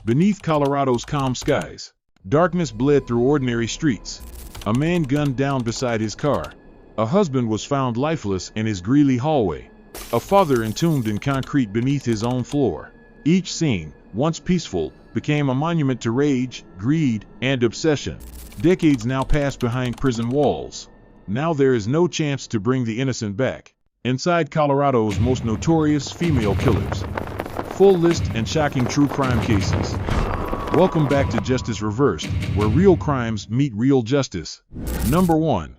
Beneath Colorado's calm skies, darkness bled through ordinary streets. A man gunned down beside his car. A husband was found lifeless in his Greeley hallway. A father entombed in concrete beneath his own floor. Each scene, once peaceful, became a monument to rage, greed, and obsession. Decades now pass behind prison walls. Now there is no chance to bring the innocent back. Inside Colorado's most notorious female killers. Full list and shocking true crime cases. Welcome back to Justice Reversed, where real crimes meet real justice. Number 1.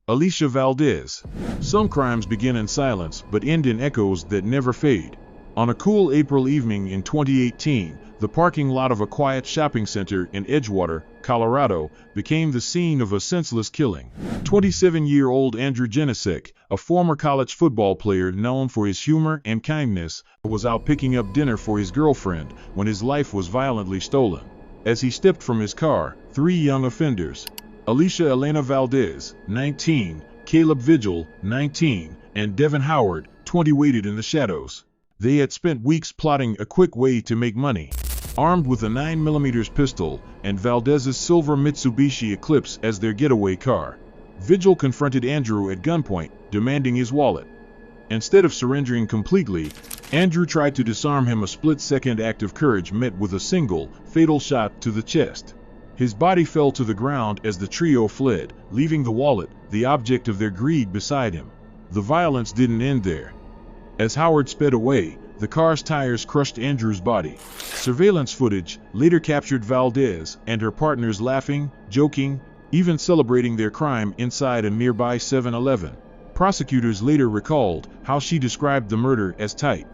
Alicia Valdez. Some crimes begin in silence but end in echoes that never fade. On a cool April evening in 2018, the parking lot of a quiet shopping center in Edgewater, Colorado, became the scene of a senseless killing. 27-year-old Andrew Jennings, a former college football player known for his humor and kindness, was out picking up dinner for his girlfriend when his life was violently stolen. As he stepped from his car, 3 young offenders, Alicia Elena Valdez, 19, Caleb Vigil, 19, and Devin Howard, 20, waited in the shadows. They had spent weeks plotting a quick way to make money. Armed with a 9mm pistol and Valdez's silver Mitsubishi Eclipse as their getaway car, Vigil confronted Andrew at gunpoint, demanding his wallet. Instead of surrendering completely, Andrew tried to disarm him. A split-second act of courage met with a single, fatal shot to the chest. His body fell to the ground as the trio fled, leaving the wallet, the object of their greed, beside him. The violence didn't end there. As Howard sped away, the car's tires crushed Andrew's body. Surveillance footage later captured Valdez and her partners laughing, joking, even celebrating their crime inside a nearby 7-Eleven. Prosecutors later recalled how she described the murder as tight.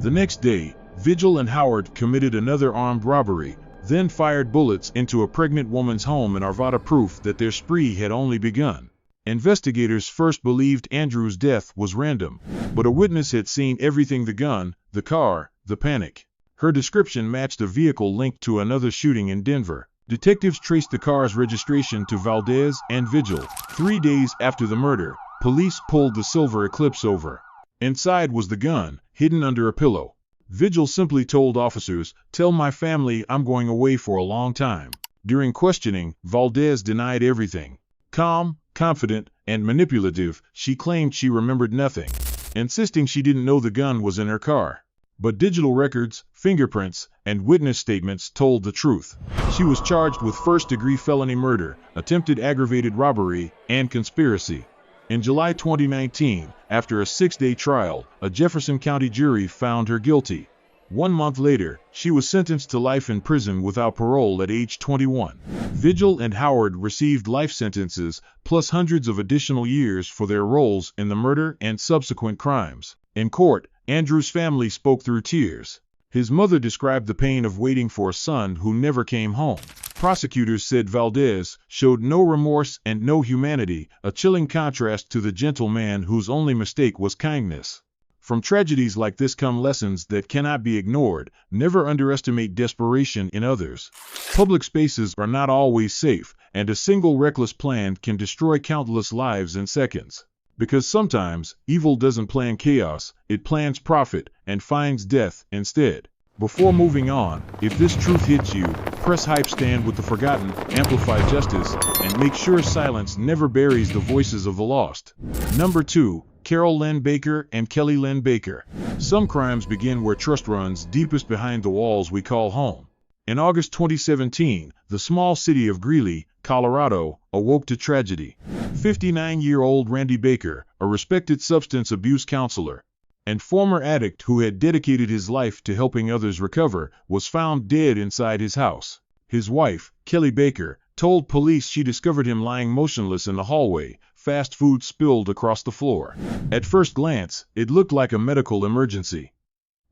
The next day, Vigil and Howard committed another armed robbery, then fired bullets into a pregnant woman's home in Arvada, proof that their spree had only begun. Investigators first believed Andrew's death was random, but a witness had seen everything: the gun, the car, the panic. Her description matched a vehicle linked to another shooting in Denver. Detectives traced the car's registration to Valdez and Vigil. 3 days after the murder, police pulled the silver Eclipse over. Inside was the gun, hidden under a pillow. Vigil simply told officers, "Tell my family I'm going away for a long time." During questioning, Valdez denied everything. Calm, confident, and manipulative, she claimed she remembered nothing, insisting she didn't know the gun was in her car. But digital records, fingerprints, and witness statements told the truth. She was charged with first-degree felony murder, attempted aggravated robbery, and conspiracy. In July 2019, after a 6-day trial, a Jefferson County jury found her guilty. 1 month later, she was sentenced to life in prison without parole at age 21. Vigil and Howard received life sentences, plus hundreds of additional years for their roles in the murder and subsequent crimes. In court, Andrew's family spoke through tears. His mother described the pain of waiting for a son who never came home. Prosecutors said Valdez showed no remorse and no humanity, a chilling contrast to the gentle man whose only mistake was kindness. From tragedies like this come lessons that cannot be ignored. Never underestimate desperation in others. Public spaces are not always safe, and a single reckless plan can destroy countless lives in seconds. Because sometimes, evil doesn't plan chaos, it plans profit and finds death instead. Before moving on, if this truth hits you, press hype, stand with the forgotten, amplify justice, and make sure silence never buries the voices of the lost. Number 2. Carol Lynn Baker and Kelly Lynn Baker. Some crimes begin where trust runs deepest, behind the walls we call home. In August 2017, the small city of Greeley, Colorado, awoke to tragedy. 59-year-old Randy Baker, a respected substance abuse counselor and former addict who had dedicated his life to helping others recover, was found dead inside his house. His wife, Kelly Baker, told police she discovered him lying motionless in the hallway, fast food spilled across the floor. At first glance, it looked like a medical emergency.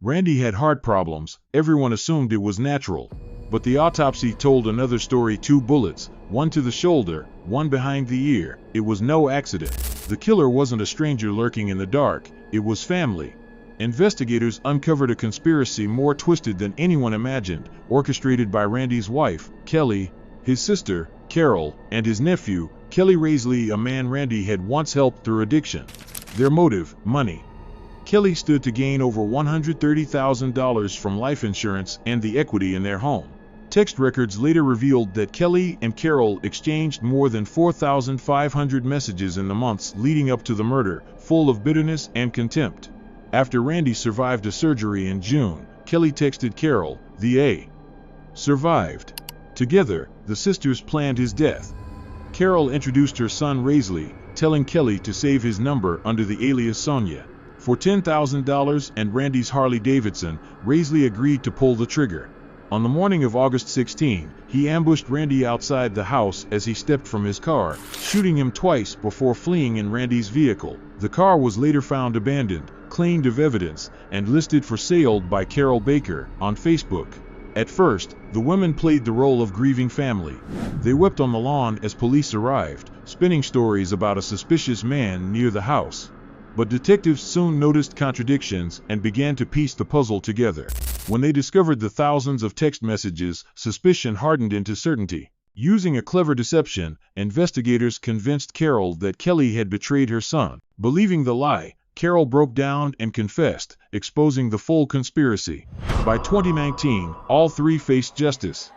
Randy had heart problems. Everyone assumed it was natural. But the autopsy told another story: 2 bullets, one to the shoulder, one behind the ear. It was no accident. The killer wasn't a stranger lurking in the dark, it was family. Investigators uncovered a conspiracy more twisted than anyone imagined, orchestrated by Randy's wife, Kelly, his sister, Carol, and his nephew, Kelly Raisley, a man Randy had once helped through addiction. Their motive: money. Kelly stood to gain over $130,000 from life insurance and the equity in their home. Text records later revealed that Kelly and Carol exchanged more than 4,500 messages in the months leading up to the murder, full of bitterness and contempt. After Randy survived a surgery in June, Kelly texted Carol, "The A. survived." Together, the sisters planned his death. Carol introduced her son Reali, telling Kelly to save his number under the alias Sonia. For $10,000 and Randy's Harley-Davidson, Reali agreed to pull the trigger. On the morning of August 16, he ambushed Randy outside the house as he stepped from his car, shooting him twice before fleeing in Randy's vehicle. The car was later found abandoned, cleaned of evidence, and listed for sale by Carol Baker on Facebook. At first, the women played the role of grieving family. They wept on the lawn as police arrived, spinning stories about a suspicious man near the house. But detectives soon noticed contradictions and began to piece the puzzle together. When they discovered the thousands of text messages, suspicion hardened into certainty. Using a clever deception, investigators convinced Carol that Kelly had betrayed her son. Believing the lie, Carol broke down and confessed, exposing the full conspiracy. By 2019, all three faced justice.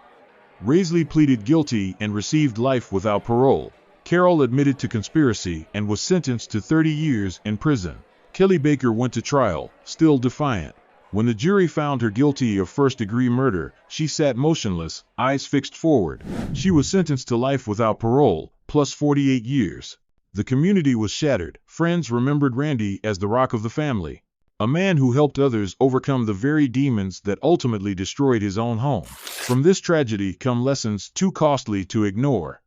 Reali pleaded guilty and received life without parole. Carol admitted to conspiracy and was sentenced to 30 years in prison. Kelly Baker went to trial, still defiant. When the jury found her guilty of first-degree murder, she sat motionless, eyes fixed forward. She was sentenced to life without parole, plus 48 years. The community was shattered. Friends remembered Randy as the rock of the family, a man who helped others overcome the very demons that ultimately destroyed his own home. From this tragedy come lessons too costly to ignore.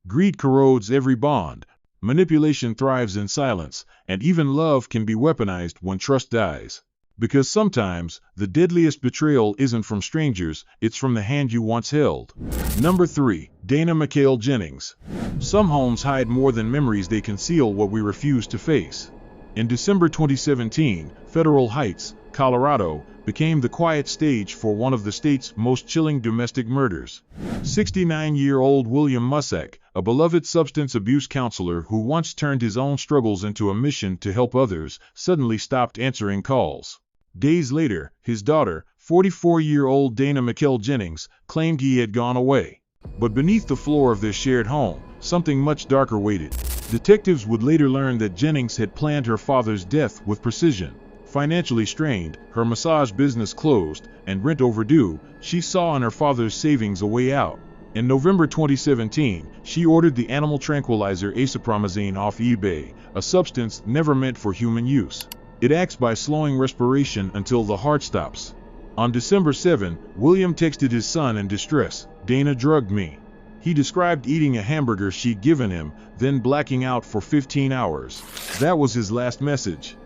Greed corrodes every bond, manipulation thrives in silence, and even love can be weaponized when trust dies. Because sometimes, the deadliest betrayal isn't from strangers, it's from the hand you once held. Number 3. Dayna Michele Jennings. Some homes hide more than memories, they conceal what we refuse to face. In December 2017, Federal Heights, Colorado, became the quiet stage for one of the state's most chilling domestic murders. 69-year-old William Mussack, a beloved substance abuse counselor who once turned his own struggles into a mission to help others, suddenly stopped answering calls. Days later, his daughter, 44-year-old Dayna Michele Jennings, claimed he had gone away. But beneath the floor of their shared home, something much darker waited. Detectives would later learn that Jennings had planned her father's death with precision. Financially strained, her massage business closed, and rent overdue, she saw in her father's savings a way out. In November 2017, she ordered the animal tranquilizer acepromazine off eBay, a substance never meant for human use. It acts by slowing respiration until the heart stops. On December 7, William texted his son in distress, "Dayna drugged me." He described eating a hamburger she'd given him, then blacking out for 15 hours. That was his last message.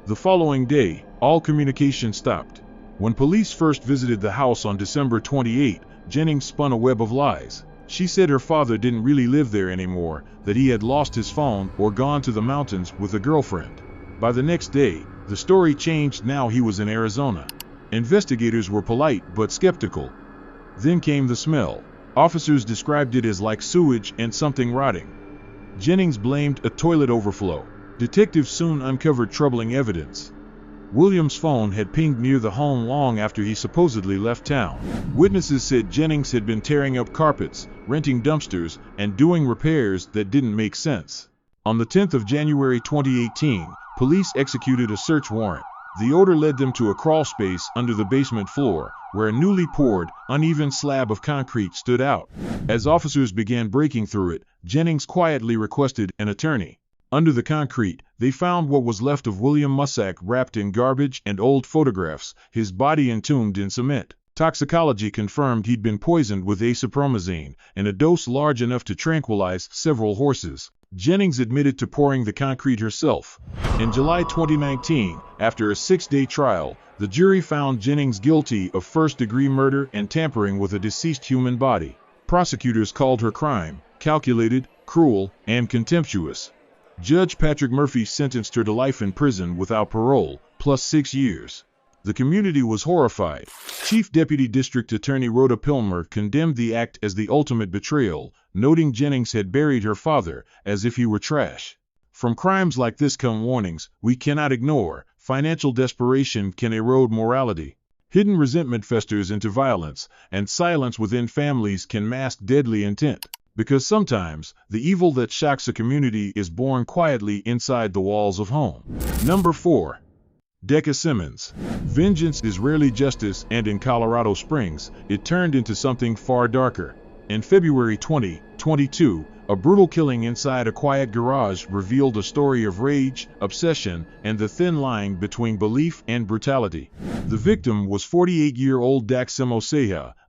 The following day, all communication stopped. When police first visited the house on December 28, Jennings spun a web of lies. She said her father didn't really live there anymore, that he had lost his phone or gone to the mountains with a girlfriend. By the next day, the story changed. Now he was in Arizona. Investigators were polite but skeptical. Then came the smell. Officers described it as like sewage and something rotting. Jennings blamed a toilet overflow. Detectives soon uncovered troubling evidence. William's phone had pinged near the home long after he supposedly left town. Witnesses said Jennings had been tearing up carpets, renting dumpsters, and doing repairs that didn't make sense. On the 10th of January 2018, police executed a search warrant. The order led them to a crawl space under the basement floor, where a newly poured, uneven slab of concrete stood out. As officers began breaking through it, Jennings quietly requested an attorney. Under the concrete, they found what was left of William Mussack wrapped in garbage and old photographs, his body entombed in cement. Toxicology confirmed he'd been poisoned with acepromazine, in a dose large enough to tranquilize several horses. Jennings admitted to pouring the concrete herself. In July 2019, after a 6-day trial, the jury found Jennings guilty of first-degree murder and tampering with a deceased human body. Prosecutors called her crime calculated, cruel, and contemptuous. Judge Patrick Murphy sentenced her to life in prison without parole, plus 6 years. The community was horrified. Chief Deputy District Attorney Rhoda Pilmer condemned the act as the ultimate betrayal, noting Jennings had buried her father as if he were trash. From crimes like this come warnings we cannot ignore. Financial desperation can erode morality. Hidden resentment festers into violence, and silence within families can mask deadly intent. Because sometimes, the evil that shocks a community is born quietly inside the walls of home. Number 4. Deka Simmons. Vengeance is rarely justice, and in Colorado Springs, it turned into something far darker. In February 2022, a brutal killing inside a quiet garage revealed a story of rage, obsession, and the thin line between belief and brutality. The victim was 48-year-old Deka Simmons,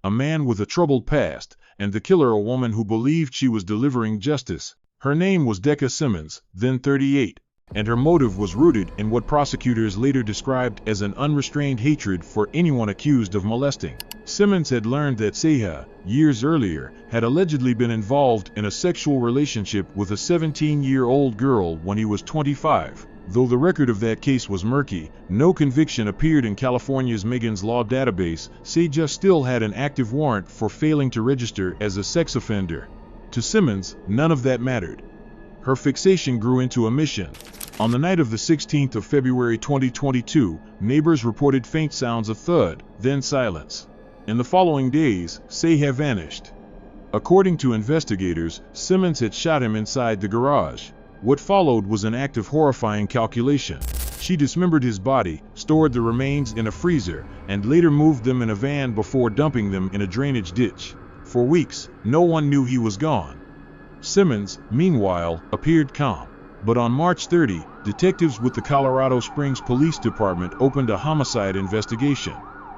a man with a troubled past, and the killer a woman who believed she was delivering justice. Her name was Deka Simmons, then 38, and her motive was rooted in what prosecutors later described as an unrestrained hatred for anyone accused of molesting. Simmons had learned that Seha, years earlier, had allegedly been involved in a sexual relationship with a 17-year-old girl when he was 25. Though the record of that case was murky, no conviction appeared in California's Megan's Law database. Seha still had an active warrant for failing to register as a sex offender. To Simmons, none of that mattered. Her fixation grew into a mission. On the night of the 16th of February 2022, neighbors reported faint sounds of thud, then silence. In the following days, Seha vanished. According to investigators, Simmons had shot him inside the garage. What followed was an act of horrifying calculation. She dismembered his body, stored the remains in a freezer, and later moved them in a van before dumping them in a drainage ditch. For weeks, no one knew he was gone. Simmons, meanwhile, appeared calm. But on March 30, detectives with the Colorado Springs Police Department opened a homicide investigation.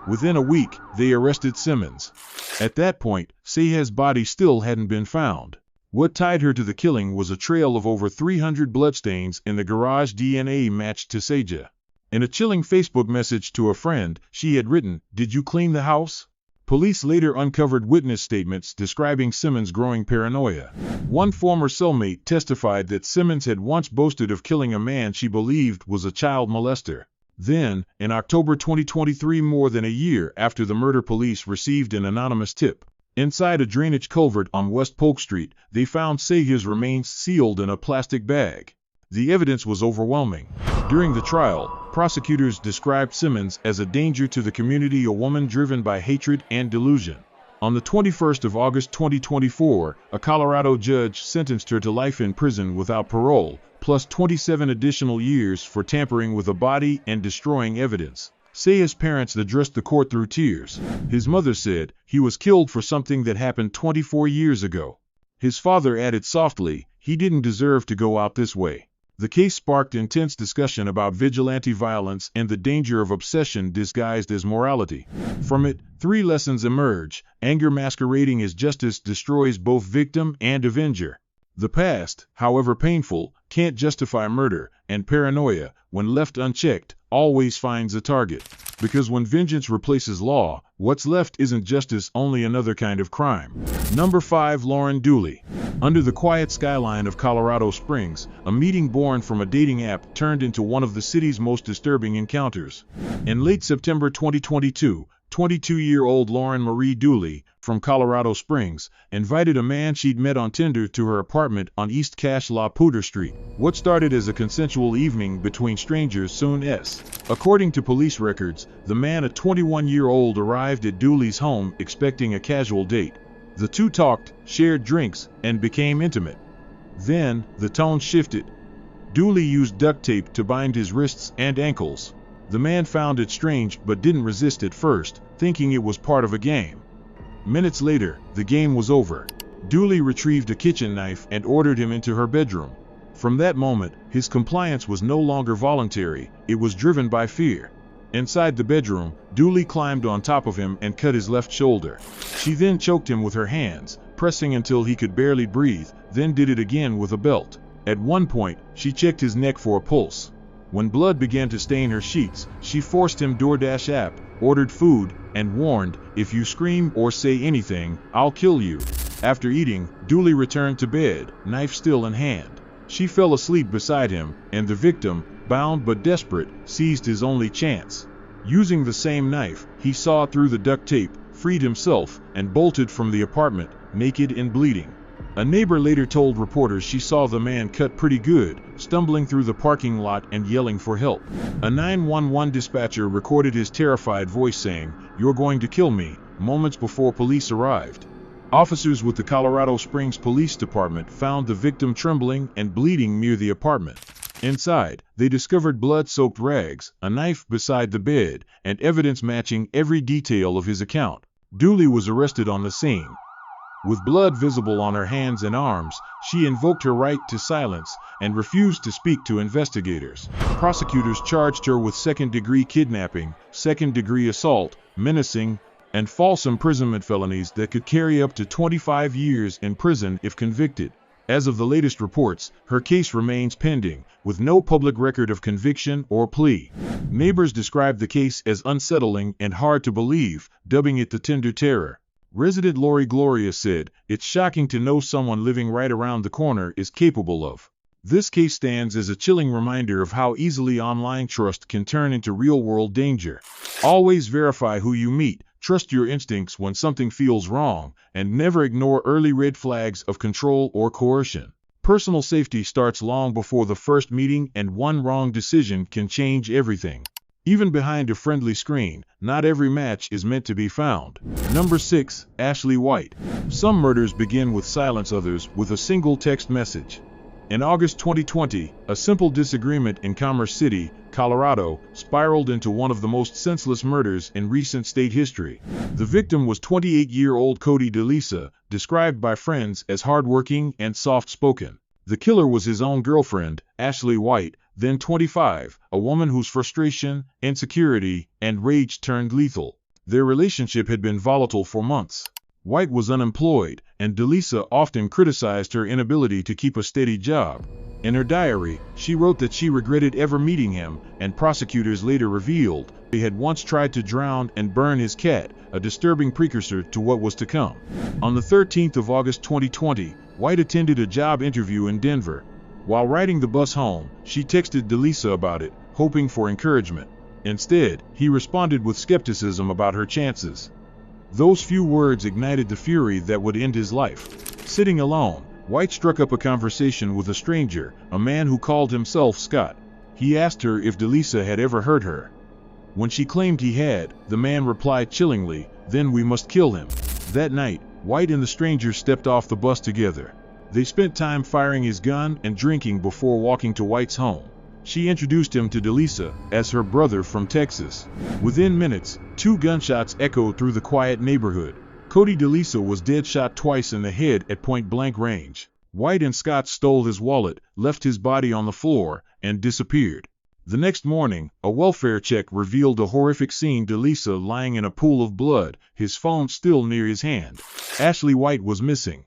Within a week, they arrested Simmons. At that point, Seha's body still hadn't been found. What tied her to the killing was a trail of over 300 bloodstains in the garage. DNA matched to Seha. In a chilling Facebook message to a friend, she had written, "Did you clean the house?" Police later uncovered witness statements describing Simmons' growing paranoia. One former cellmate testified that Simmons had once boasted of killing a man she believed was a child molester. Then, in October 2023, more than a year after the murder, police received an anonymous tip. Inside a drainage culvert on West Polk Street, they found Seha's remains sealed in a plastic bag. The evidence was overwhelming. During the trial, prosecutors described Simmons as a danger to the community, a woman driven by hatred and delusion. On the 21st of August 2024, a Colorado judge sentenced her to life in prison without parole, plus 27 additional years for tampering with a body and destroying evidence. Seha's parents addressed the court through tears. His mother said, "He was killed for something that happened 24 years ago." His father added softly, "He didn't deserve to go out this way." The case sparked intense discussion about vigilante violence and the danger of obsession disguised as morality. From it, 3 lessons emerge. Anger masquerading as justice destroys both victim and avenger. The past, however painful, can't justify murder, and paranoia, when left unchecked, always finds a target. Because when vengeance replaces law, what's left isn't justice, only another kind of crime. Number 5. Lauren Dooley. Under the quiet skyline of Colorado Springs, a meeting born from a dating app turned into one of the city's most disturbing encounters. In late September 2022, 22-year-old Lauren Marie Dooley, from Colorado Springs, invited a man she'd met on Tinder to her apartment on East Cache La Poudre Street. What started as a consensual evening between strangers soon escalated. According to police records, the man, a 21-year-old, arrived at Dooley's home expecting a casual date. The two talked, shared drinks, and became intimate. Then, the tone shifted. Dooley used duct tape to bind his wrists and ankles. The man found it strange but didn't resist at first, thinking it was part of a game. Minutes later, the game was over. Dooley retrieved a kitchen knife and ordered him into her bedroom. From that moment, his compliance was no longer voluntary, it was driven by fear. Inside the bedroom, Dooley climbed on top of him and cut his left shoulder. She then choked him with her hands, pressing until he could barely breathe, then did it again with a belt. At one point, she checked his neck for a pulse. When blood began to stain her sheets, she forced him DoorDash app, ordered food, and warned, "If you scream or say anything, I'll kill you." After eating, Dooley returned to bed, knife still in hand. She fell asleep beside him, and the victim, bound but desperate, seized his only chance. Using the same knife, he sawed through the duct tape, freed himself, and bolted from the apartment, naked and bleeding. A neighbor later told reporters she saw the man cut pretty good, stumbling through the parking lot and yelling for help. A 911 dispatcher recorded his terrified voice saying, "You're going to kill me," moments before police arrived. Officers with the Colorado Springs Police Department found the victim trembling and bleeding near the apartment. Inside, they discovered blood-soaked rags, a knife beside the bed, and evidence matching every detail of his account. Dooley was arrested on the scene. With blood visible on her hands and arms, she invoked her right to silence and refused to speak to investigators. Prosecutors charged her with second-degree kidnapping, second-degree assault, menacing, and false imprisonment felonies that could carry up to 25 years in prison if convicted. As of the latest reports, her case remains pending, with no public record of conviction or plea. Neighbors described the case as unsettling and hard to believe, dubbing it the Tinder terror. Resident Lori Gloria said, "It's shocking to know someone living right around the corner is capable of." This case stands as a chilling reminder of how easily online trust can turn into real-world danger. Always verify who you meet, trust your instincts when something feels wrong, and never ignore early red flags of control or coercion. Personal safety starts long before the first meeting, and one wrong decision can change everything. Even behind a friendly screen, not every match is meant to be found. Number 6. Ashley White. Some murders begin with silence, others with a single text message. In August 2020, a simple disagreement in Commerce City, Colorado, spiraled into one of the most senseless murders in recent state history. The victim was 28-year-old Cody DeLisa, described by friends as hardworking and soft-spoken. The killer was his own girlfriend, Ashley White, then 25, a woman whose frustration, insecurity, and rage turned lethal. Their relationship had been volatile for months. White was unemployed, and DeLisa often criticized her inability to keep a steady job. In her diary, she wrote that she regretted ever meeting him, and prosecutors later revealed he had once tried to drown and burn his cat, a disturbing precursor to what was to come. On the 13th of August 2020, White attended a job interview in Denver. While riding the bus home, she texted DeLisa about it, hoping for encouragement. Instead, he responded with skepticism about her chances. Those few words ignited the fury that would end his life. Sitting alone, White struck up a conversation with a stranger, a man who called himself Scott. He asked her if DeLisa had ever hurt her. When she claimed he had, the man replied chillingly, "Then we must kill him." That night, White and the stranger stepped off the bus together. They spent time firing his gun and drinking before walking to White's home. She introduced him to DeLisa as her brother from Texas. Within minutes, 2 gunshots echoed through the quiet neighborhood. Cody DeLisa was dead, shot twice in the head at point-blank range. White and Scott stole his wallet, left his body on the floor, and disappeared. The next morning, a welfare check revealed a horrific scene: DeLisa lying in a pool of blood, his phone still near his hand. Ashley White was missing.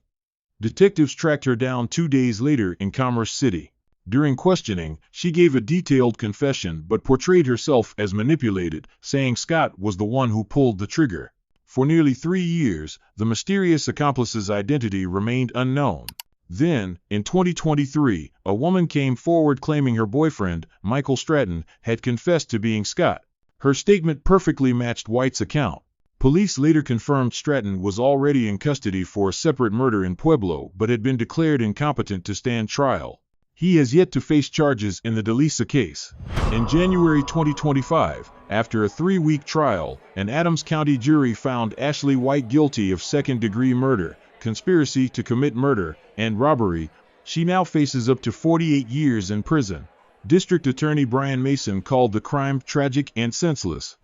Detectives tracked her down 2 days later in Commerce City. During questioning, she gave a detailed confession but portrayed herself as manipulated, saying Scott was the one who pulled the trigger. For nearly 3 years, the mysterious accomplice's identity remained unknown. Then, in 2023, a woman came forward claiming her boyfriend, Michael Stratton, had confessed to being Scott. Her statement perfectly matched White's account. Police later confirmed Stratton was already in custody for a separate murder in Pueblo but had been declared incompetent to stand trial. He has yet to face charges in the DeLisa case. In January 2025, after a 3-week trial, an Adams County jury found Ashley White guilty of second-degree murder, conspiracy to commit murder, and robbery. She now faces up to 48 years in prison. District Attorney Brian Mason called the crime tragic and senseless,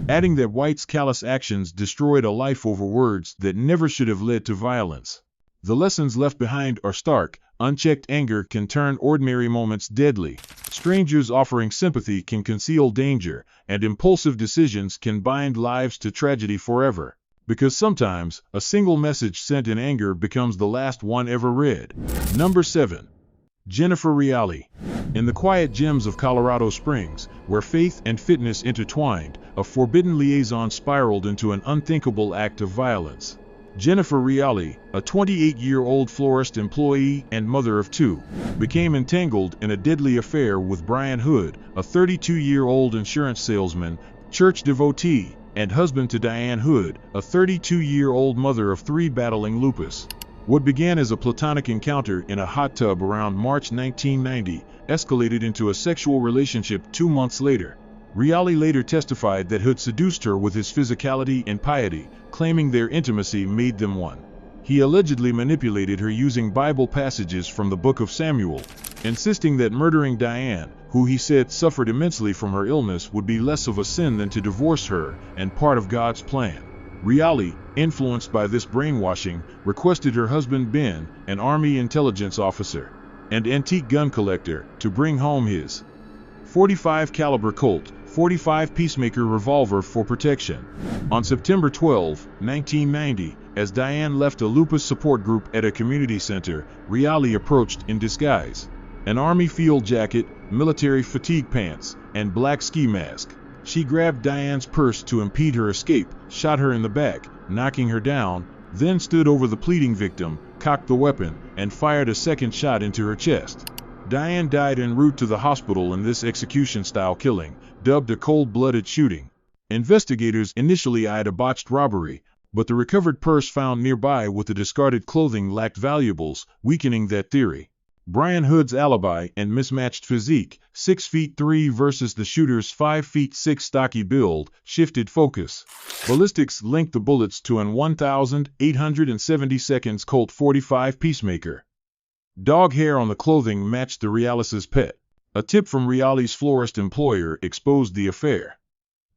adding that White's callous actions destroyed a life over words that never should have led to violence. The lessons left behind are stark. Unchecked anger can turn ordinary moments deadly. Strangers offering sympathy can conceal danger, and impulsive decisions can bind lives to tragedy forever. Because sometimes, a single message sent in anger becomes the last one ever read. Number 7. Jennifer Reali. In the quiet gems of Colorado Springs, where faith and fitness intertwined, a forbidden liaison spiraled into an unthinkable act of violence. Jennifer Reali, a 28-year-old florist employee and mother of 2, became entangled in a deadly affair with Brian Hood, a 32-year-old insurance salesman, church devotee, and husband to Diane Hood, a 32-year-old mother of 3 battling lupus. What began as a platonic encounter in a hot tub around March 1990 escalated into a sexual relationship 2 months later. Reali later testified that Hood seduced her with his physicality and piety, claiming their intimacy made them one. He allegedly manipulated her using Bible passages from the Book of Samuel, insisting that murdering Diane, who he said suffered immensely from her illness, would be less of a sin than to divorce her and part of God's plan. Reali, influenced by this brainwashing, requested her husband Ben, an Army intelligence officer and antique gun collector, to bring home his .45 caliber Colt .45 Peacemaker revolver for protection. On September 12, 1990, as Diane left a lupus support group at a community center, Reali approached in disguise. An army field jacket, military fatigue pants, and black ski mask. She grabbed Diane's purse to impede her escape, shot her in the back, knocking her down, then stood over the pleading victim, cocked the weapon, and fired a second shot into her chest. Diane died en route to the hospital in this execution-style killing, dubbed a cold-blooded shooting. Investigators initially eyed a botched robbery, but the recovered purse found nearby with the discarded clothing lacked valuables, weakening that theory. Brian Hood's alibi and mismatched physique, 6'3" versus the shooter's 5'6" stocky build, shifted focus. Ballistics linked the bullets to an 1,870 Colt .45 Peacemaker. Dog hair on the clothing matched the Reali's pet. A tip from Reali's florist employer exposed the affair.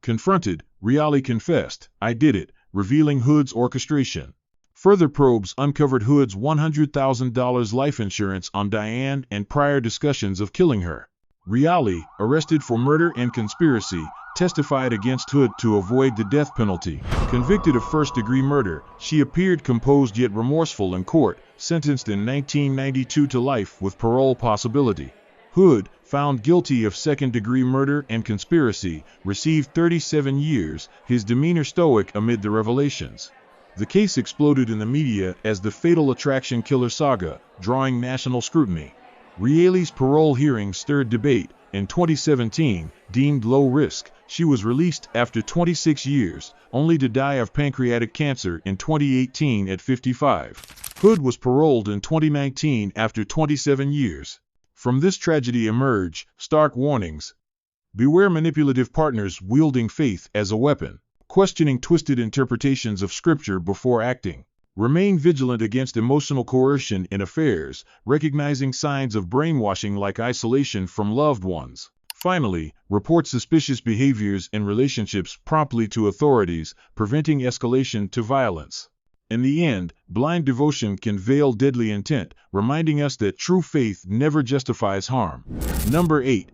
Confronted, Reali confessed, "I did it," revealing Hood's orchestration. Further probes uncovered Hood's $100,000 life insurance on Diane and prior discussions of killing her. Reali, arrested for murder and conspiracy, testified against Hood to avoid the death penalty. Convicted of first-degree murder, she appeared composed yet remorseful in court, sentenced in 1992 to life with parole possibility. Hood, found guilty of second-degree murder and conspiracy, received 37 years, his demeanor stoic amid the revelations. The case exploded in the media as the Fatal Attraction killer saga, drawing national scrutiny. Reali's parole hearing stirred debate. In 2017, deemed low risk, she was released after 26 years, only to die of pancreatic cancer in 2018 at 55. Hood was paroled in 2019 after 27 years. From this tragedy emerge stark warnings. Beware manipulative partners wielding faith as a weapon. Questioning twisted interpretations of Scripture before acting. Remain vigilant against emotional coercion in affairs, recognizing signs of brainwashing like isolation from loved ones. Finally, report suspicious behaviors in relationships promptly to authorities, preventing escalation to violence. In the end, blind devotion can veil deadly intent, reminding us that true faith never justifies harm. Number 8.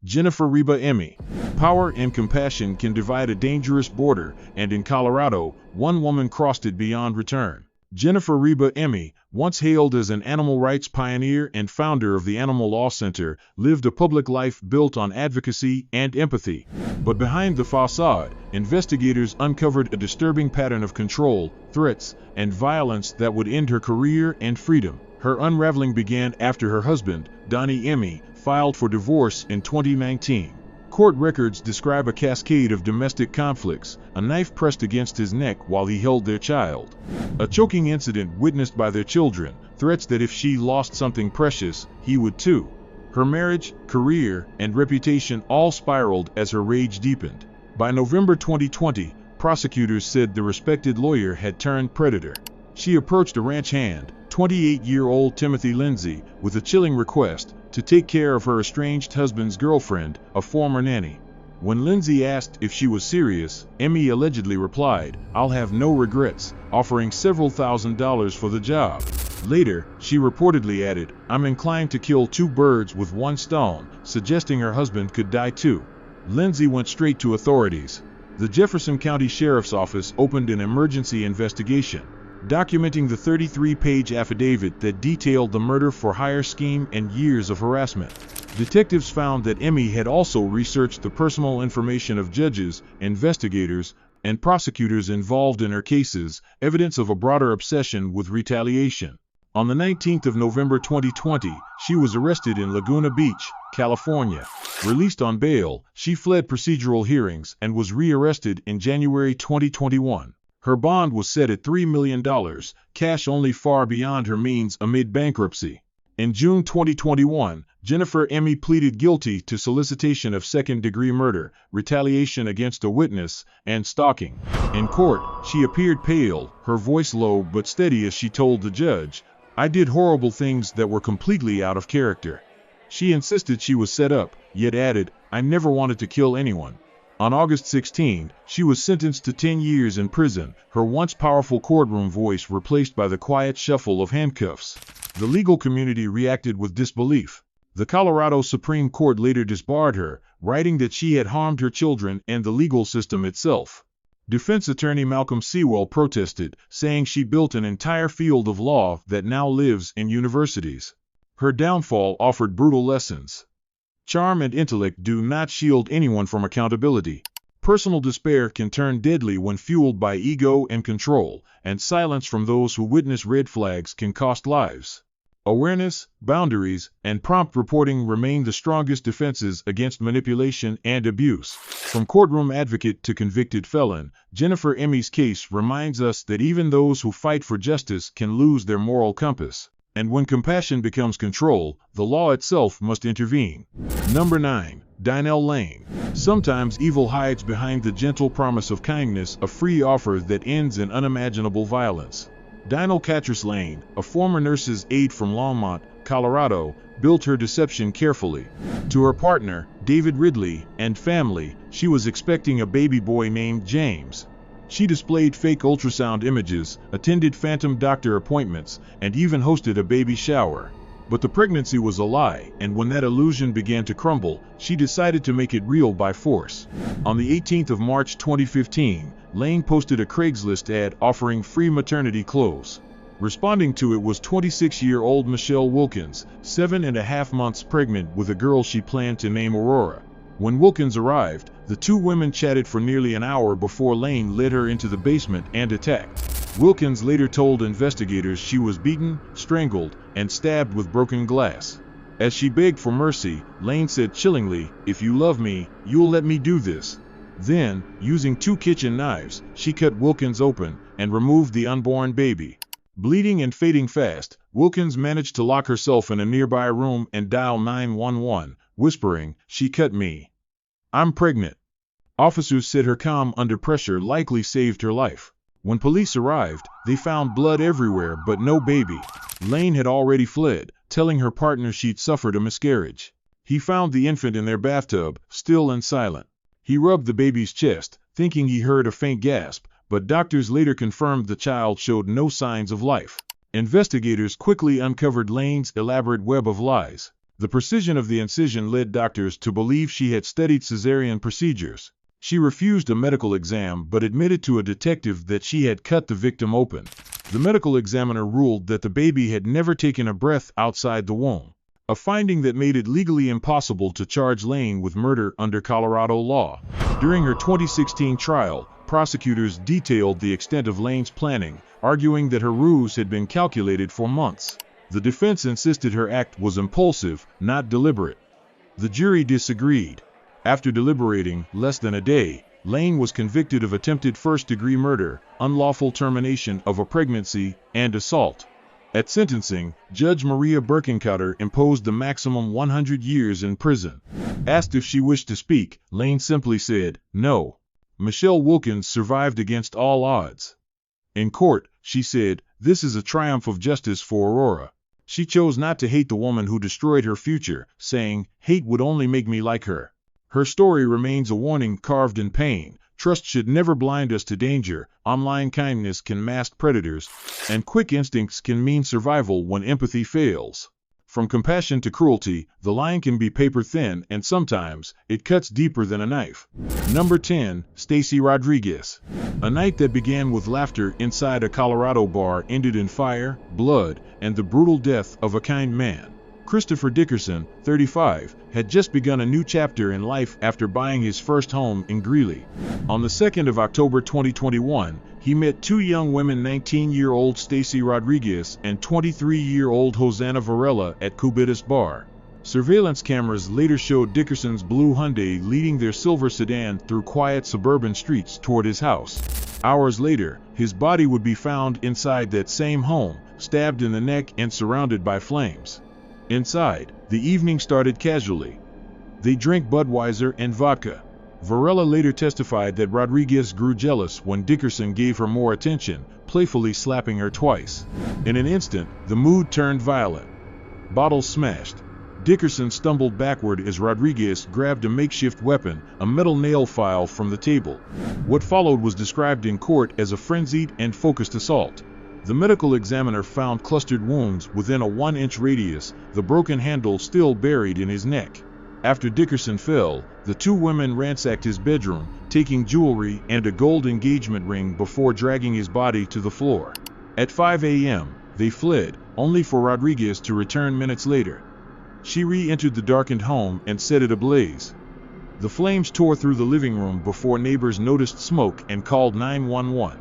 Jennifer Reba Emmi. Power and compassion can divide a dangerous border, and in Colorado, one woman crossed it beyond return. Jennifer Reba Emmi, once hailed as an animal rights pioneer and founder of the Animal Law Center, lived a public life built on advocacy and empathy. But behind the facade, investigators uncovered a disturbing pattern of control, threats, and violence that would end her career and freedom. Her unraveling began after her husband, Donnie Emmi, filed for divorce in 2019. Court records describe a cascade of domestic conflicts, a knife pressed against his neck while he held their child, a choking incident witnessed by their children, threats that if she lost something precious, he would too. Her marriage, career, and reputation all spiraled as her rage deepened. By November 2020, prosecutors said the respected lawyer had turned predator. She approached a ranch hand, 28-year-old Timothy Lindsay, with a chilling request to take care of her estranged husband's girlfriend, a former nanny. When Lindsay asked if she was serious, Emmi allegedly replied, "I'll have no regrets," offering several $1,000s for the job. Later, she reportedly added, "I'm inclined to kill 2 birds with 1 stone," suggesting her husband could die too. Lindsay went straight to authorities. The Jefferson County Sheriff's Office opened an emergency investigation, documenting the 33-page affidavit that detailed the murder-for-hire scheme and years of harassment. Detectives found that Emmi had also researched the personal information of judges, investigators, and prosecutors involved in her cases, evidence of a broader obsession with retaliation. On the 19th of November 2020, she was arrested in Laguna Beach, California. Released on bail, she fled procedural hearings and was rearrested in January 2021. Her bond was set at $3 million, cash only far beyond her means amid bankruptcy. In June 2021, Jennifer Emmi pleaded guilty to solicitation of second-degree murder, retaliation against a witness, and stalking. In court, she appeared pale, her voice low but steady as she told the judge, "I did horrible things that were completely out of character." She insisted she was set up, yet added, "I never wanted to kill anyone." On August 16, she was sentenced to 10 years in prison, her once powerful courtroom voice replaced by the quiet shuffle of handcuffs. The legal community reacted with disbelief. The Colorado Supreme Court later disbarred her, writing that she had harmed her children and the legal system itself. Defense attorney Malcolm Sewell protested, saying she built an entire field of law that now lives in universities. Her downfall offered brutal lessons. Charm and intellect do not shield anyone from accountability. Personal despair can turn deadly when fueled by ego and control, and silence from those who witness red flags can cost lives. Awareness, boundaries, and prompt reporting remain the strongest defenses against manipulation and abuse. From courtroom advocate to convicted felon, Jennifer Emmi's case reminds us that even those who fight for justice can lose their moral compass. And when compassion becomes control, the law itself must intervene. Number 9. Dynel Lane. Sometimes evil hides behind the gentle promise of kindness, a free offer that ends in unimaginable violence. Dynel Lane, a former nurse's aide from Longmont, Colorado, built her deception carefully. To her partner, David Ridley, and family, she was expecting a baby boy named James. She displayed fake ultrasound images, attended phantom doctor appointments, and even hosted a baby shower. But the pregnancy was a lie, and when that illusion began to crumble, she decided to make it real by force. On the 18th of March 2015, Lane posted a Craigslist ad offering free maternity clothes. Responding to it was 26-year-old Michele Wilkins, 7.5 months pregnant with a girl she planned to name Aurora. When Wilkins arrived, the two women chatted for nearly an hour before Lane led her into the basement and attacked. Wilkins later told investigators she was beaten, strangled, and stabbed with broken glass. As she begged for mercy, Lane said chillingly, "If you love me, you'll let me do this." Then, using 2 kitchen knives, she cut Wilkins open and removed the unborn baby. Bleeding and fading fast, Wilkins managed to lock herself in a nearby room and dial 911, whispering, "She cut me. I'm pregnant." Officers said her calm under pressure likely saved her life. When police arrived, they found blood everywhere but no baby. Lane had already fled, telling her partner she'd suffered a miscarriage. He found the infant in their bathtub, still and silent. He rubbed the baby's chest, thinking he heard a faint gasp, but doctors later confirmed the child showed no signs of life. Investigators quickly uncovered Lane's elaborate web of lies. The precision of the incision led doctors to believe she had studied cesarean procedures. She refused a medical exam but admitted to a detective that she had cut the victim open. The medical examiner ruled that the baby had never taken a breath outside the womb, a finding that made it legally impossible to charge Lane with murder under Colorado law. During her 2016 trial, prosecutors detailed the extent of Lane's planning, arguing that her ruse had been calculated for months. The defense insisted her act was impulsive, not deliberate. The jury disagreed. After deliberating less than a day, Lane was convicted of attempted first-degree murder, unlawful termination of a pregnancy, and assault. At sentencing, Judge Maria Birkenkotter imposed the maximum 100 years in prison. Asked if she wished to speak, Lane simply said, "No." Michele Wilkins survived against all odds. In court, she said, "This is a triumph of justice for Aurora." She chose not to hate the woman who destroyed her future, saying, "Hate would only make me like her." Her story remains a warning carved in pain. Trust should never blind us to danger. Online kindness can mask predators, and quick instincts can mean survival when empathy fails. From compassion to cruelty, the line can be paper thin, and sometimes it cuts deeper than a knife. Number 10. Stacy Rodriguez. A night that began with laughter inside a Colorado bar ended in fire, blood, and the brutal death of a kind man. Christopher Dickerson, 35, had just begun a new chapter in life after buying his first home in Greeley. On the 2nd of October 2021, he met two young women, 19-year-old Stacy Rodriguez and 23-year-old Hosanna Varela, at Cubitus Bar. Surveillance cameras later showed Dickerson's blue Hyundai leading their silver sedan through quiet suburban streets toward his house. Hours later, his body would be found inside that same home, stabbed in the neck and surrounded by flames. Inside, the evening started casually. They drank Budweiser and vodka. Varela later testified that Rodriguez grew jealous when Dickerson gave her more attention, playfully slapping her twice. In an instant, the mood turned violent. Bottles smashed. Dickerson stumbled backward as Rodriguez grabbed a makeshift weapon, a metal nail file, from the table. What followed was described in court as a frenzied and focused assault. The medical examiner found clustered wounds within a 1-inch radius, the broken handle still buried in his neck. After Dickerson fell, the two women ransacked his bedroom, taking jewelry and a gold engagement ring before dragging his body to the floor. At 5 a.m., they fled, only for Rodriguez to return minutes later. She re-entered the darkened home and set it ablaze. The flames tore through the living room before neighbors noticed smoke and called 911.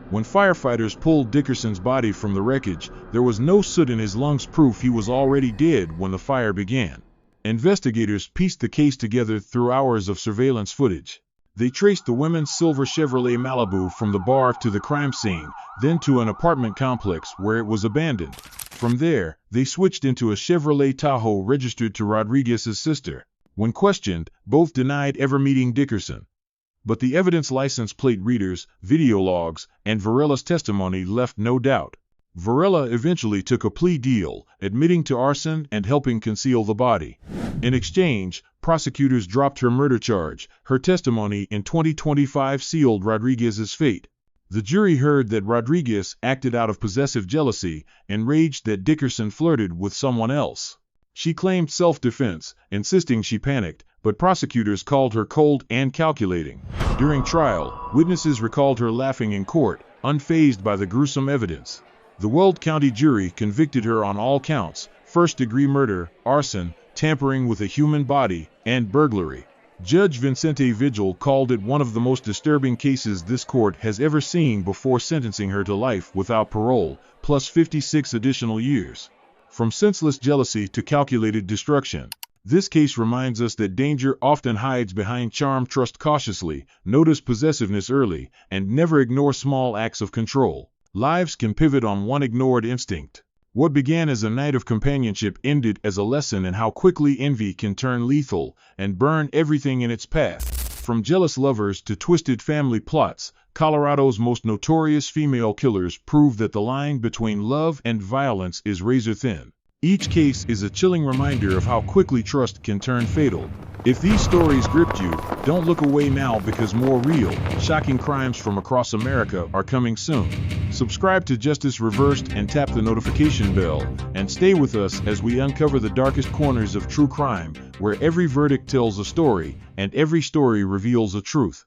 When firefighters pulled Dickerson's body from the wreckage, there was no soot in his lungs, proof he was already dead when the fire began. Investigators pieced the case together through hours of surveillance footage. They traced the women's silver Chevrolet Malibu from the bar to the crime scene, then to an apartment complex where it was abandoned. From there, they switched into a Chevrolet Tahoe registered to Rodriguez's sister. When questioned, both denied ever meeting Dickerson. But the evidence license plate readers, video logs, and Varela's testimony left no doubt. Varela eventually took a plea deal, admitting to arson and helping conceal the body. In exchange, prosecutors dropped her murder charge. Her testimony in 2025 sealed Rodriguez's fate. The jury heard that Rodriguez acted out of possessive jealousy, enraged that Dickerson flirted with someone else. She claimed self-defense, insisting she panicked, but prosecutors called her cold and calculating. During trial, witnesses recalled her laughing in court, unfazed by the gruesome evidence. The Weld County jury convicted her on all counts: first-degree murder, arson, tampering with a human body, and burglary. Judge Vicente Vigil called it one of the most disturbing cases this court has ever seen before sentencing her to life without parole, plus 56 additional years. From senseless jealousy to calculated destruction. This case reminds us that danger often hides behind charm. Trust cautiously, notice possessiveness early, and never ignore small acts of control. Lives can pivot on one ignored instinct. What began as a night of companionship ended as a lesson in how quickly envy can turn lethal and burn everything in its path. From jealous lovers to twisted family plots, Colorado's most notorious female killers prove that the line between love and violence is razor thin. Each case is a chilling reminder of how quickly trust can turn fatal. If these stories gripped you, don't look away now, because more real, shocking crimes from across America are coming soon. Subscribe to Justice Reversed and tap the notification bell, and stay with us as we uncover the darkest corners of true crime, where every verdict tells a story, and every story reveals a truth.